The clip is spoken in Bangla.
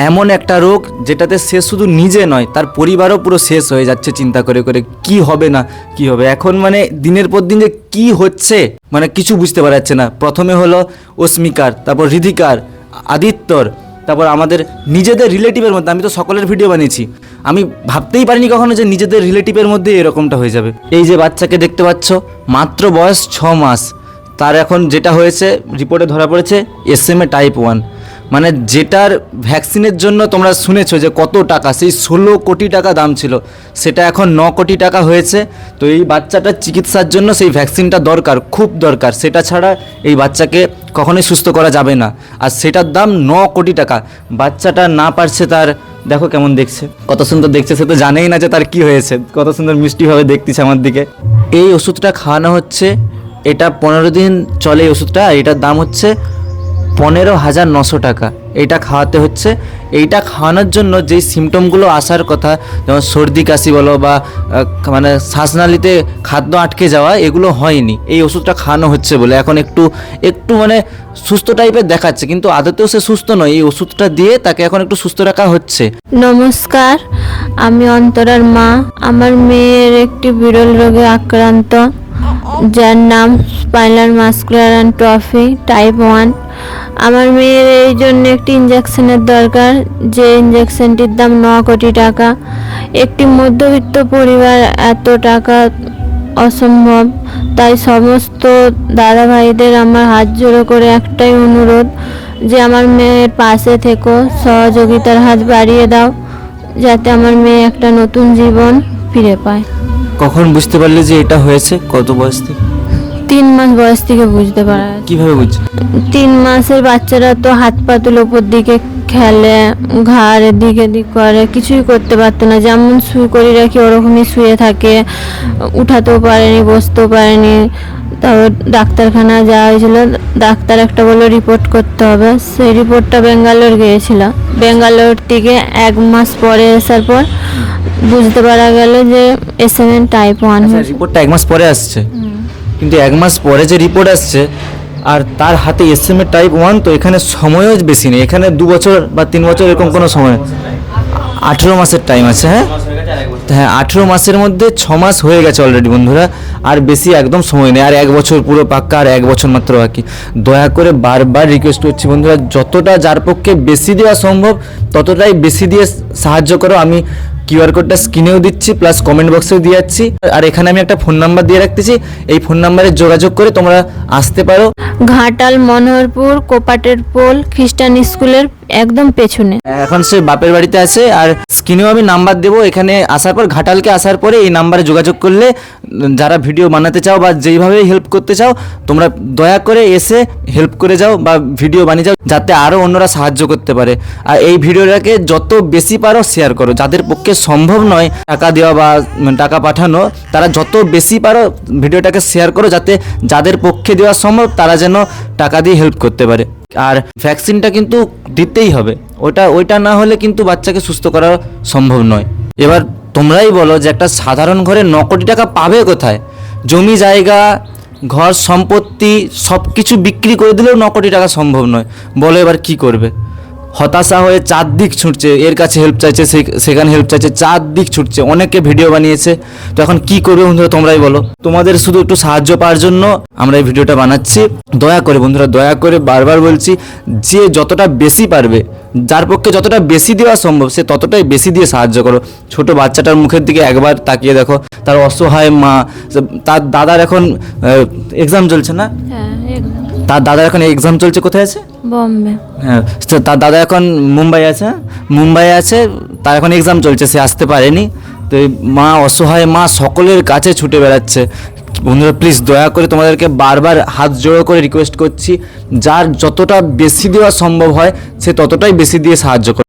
এমন একটা রোগ যেটাতে সে শুধু নিজে নয়, তার পরিবারও পুরো শেষ হয়ে যাচ্ছে চিন্তা করে করে কি হবে না কি হবে। এখন মানে দিনের পর দিন যে কী হচ্ছে মানে কিছু বুঝতে পারা যাচ্ছে না। প্রথমে হলো অস্মিকার, তারপর হৃদিকার, আদিত্যর, তারপর আমাদের নিজেদের রিলেটিভের মধ্যে। আমি তো সকলের ভিডিও বানিয়েছি, আমি ভাবতেই পারিনি কখনো যে নিজেদের রিলেটিভের মধ্যে এরকমটা হয়ে যাবে। এই যে বাচ্চাকে দেখতে পাচ্ছ, মাত্র বয়স 6 মাস, তার এখন যেটা হয়েছে রিপোর্টে ধরা পড়েছে SMA টাইপ 1। মানে যেটার ভ্যাকসিনের জন্য তোমরা শুনেছো যে কত টাকা, সেই 16 কোটি টাকা দাম ছিল, সেটা এখন 9 কোটি টাকা হয়েছে। তো এই বাচ্চাটার চিকিৎসার জন্য সেই ভ্যাকসিনটা দরকার, খুব দরকার। সেটা ছাড়া এই বাচ্চাকে কখনোই সুস্থ করা যাবে না, আর সেটার দাম 9 কোটি টাকা। বাচ্চাটা না পারছে, তার দেখো কেমন দেখছে, কত সুন্দর দেখছে। সে তো জানেই না যে তার কি হয়েছে, কত সুন্দর মিষ্টিভাবে দেখতেছে আমার দিকে। এই ওষুধটা খাওয়ানো হচ্ছে, এটা 15 দিন চলে এই ওষুধটা, আর এটার দাম হচ্ছে 15,900 টাকা। এইটা খাওয়াতে হচ্ছে। এইটা খাওয়ানোর জন্য যেই সিমটমগুলো আসার কথা, যেমন সর্দি কাশি বলো বা মানে শ্বাসনালীতে খাদ্য আটকে যাওয়া, এগুলো হয়নি এই ওষুধটা খাওয়ানো হচ্ছে বলে। এখন একটু মানে সুস্থ টাইপের দেখাচ্ছে, কিন্তু আদতেও সে সুস্থ নয়। এই ওষুধটা দিয়ে তাকে এখন একটু সুস্থ রাখা হচ্ছে। নমস্কার, আমি অন্তরার মা। আমার মেয়ের একটি বিরল রোগে আক্রান্ত, যার নাম স্পাইনাল মাসকুলার অ্যাট্রফি টাইপ 1। আমার মেয়ের এই জন্য একটি ইঞ্জেকশনের দরকার, যে ইঞ্জেকশনটির দাম 9 কোটি টাকা। একটি মধ্যবিত্ত পরিবার এত টাকা অসম্ভব। তাই সমস্ত দাদা ভাইদের আমার হাত জোড়ো করে একটাই অনুরোধ, যে আমার মেয়ের পাশে থেকো, সহযোগিতার হাত বাড়িয়ে দাও, যাতে আমার মেয়ে একটা নতুন জীবন ফিরে পায়। কখন বুঝতে পারলে যে এটা হয়েছে? কত বয়স থেকে? 3 মাস বয়স থেকে বুঝতে পারা যায়। কিভাবে বুঝছো? 3 মাসের বাচ্চারা তো হাত পা তুলে উপর দিকে খেলে, ঘাড় এদিক এদিক করে, কিছুই করতে পারতো না। যেমন শুয়ে করে রাখি ওরকমই শুয়ে থাকে, উঠাতেও পারেনি, বসতেও পারেনি। তারপর ডাক্তারখানা যাওয়া হয়েছিল, ডাক্তার একটা বললো রিপোর্ট করতে হবে। সেই রিপোর্টটা ব্যাঙ্গালোর গিয়েছিল। ব্যাঙ্গালোর থেকে 1 মাস পরে আসার পর বুঝতে পারা গেল যে SMA টাইপ 1। রিপোর্টটা 1 মাস পরে আসছে, কিন্তু 1 মাস পরে যে রিপোর্ট আসছে আর তার হাতে SMA টাইপ 1, তো এখানে সময়ও বেশি নেই। এখানে 2 বছর বা 3 বছর এরকম কোনো সময়, 18 মাসের টাইম আছে। হ্যাঁ 18 মাসের মধ্যে 6 মাস হয়ে গেছে অলরেডি বন্ধুরা, আর বেশি একদম সময় নেই। আর 1 বছর পুরো পাক্কা, আর 1 বছর মাত্র বাকি। দয়া করে বারবার রিকোয়েস্ট করছি বন্ধুরা, যতটা যার পক্ষে বেশি দেওয়া সম্ভব ততটাই বেশি দিয়ে সাহায্য করো। আমি QR কোডটা স্ক্রিনেও দিচ্ছি, প্লাস কমেন্ট বক্সেও দিয়ে যাচ্ছি, আর এখানে আমি একটা ফোন নাম্বার দিয়ে রাখতেছি। এই ফোন নাম্বারে যোগাযোগ করে তোমরা আসতে পারো। ঘাটাল মনোহরপুর কোপাটের পোল খ্রিস্টান স্কুলের একদম পেছনে। এখন সে বাপের বাড়িতে আছে, আর স্ক্রিনেও আমি নাম্বার দেবো। এখানে আসার পর, ঘাটালকে আসার পরে এই নাম্বারে যোগাযোগ করলে যারা ভিডিও বানাতে চাও বা যেইভাবে হেল্প করতে চাও, তোমরা দয়া করে এসে হেল্প করে যাও বা ভিডিও বানিয়ে যাও, যাতে আরও অন্যরা সাহায্য করতে পারে। আর এই ভিডিওটাকে যত বেশি পারো শেয়ার করো। যাদের পক্ষে সম্ভব নয় টাকা দেওয়া বা টাকা পাঠানো, তারা যত বেশি পারো ভিডিওটাকে শেয়ার করো, যাতে যাদের পক্ষে দেওয়া সম্ভব তারা যেন টাকা দিয়ে হেল্প করতে পারে। আর ভ্যাকসিনটা কিন্তু দিতেই হবে, ওইটা না হলে কিন্তু বাচ্চাকে সুস্থ করা সম্ভব নয়। এবার তোমরাই বলো যে একটা সাধারণ ঘরে 9 কোটি টাকা পাবে কোথায়? জমি জায়গা, ঘর সম্পত্তি সব কিছু বিক্রি করে দিলেও 9 কোটি টাকা সম্ভব নয়। বলো এবার কি করবে? হতাশা হয়ে চারদিক ছুটছে, এর কাছে হেল্প চাইছে, সেখানে হেল্প চাইছে, চারদিক ছুটছে। অনেকে ভিডিও বানিয়েছে, তো এখন কি করবে বন্ধুরা তোমরাই বলো। তোমাদের শুধু একটু সাহায্য পাওয়ার জন্য আমরা এই ভিডিওটা বানাচ্ছি। দয়া করে বন্ধুরা, দয়া করে বারবার বলছি, যে যতটা বেশি পারবে, যার পক্ষে যতটা বেশি দেওয়া সম্ভব, সে ততটাই বেশি দিয়ে সাহায্য করো। ছোট বাচ্চাটার মুখের দিকে একবার তাকিয়ে দেখো, তার অসহায় মা। তার দাদার এখন এক্সাম চলছে না? হ্যাঁ, একদম। তার দাদার এখন এক্সাম চলছে, কোথায় আছে? বম্বে। হ্যাঁ, তার দাদা এখন মুম্বাইয়ে আছে। তার এখন এক্সাম চলছে, সে আসতে পারেনি। তো এই মা, অসহায় মা, সকলের কাছে ছুটে বেড়াচ্ছে। বন্ধুরা প্লিজ দয়া করে তোমাদেরকে বারবার হাত জোড়ো করে রিকোয়েস্ট করছি, যার যতটা বেশি দেওয়া সম্ভব হয় সে ততটাই বেশি দিয়ে সাহায্য করে।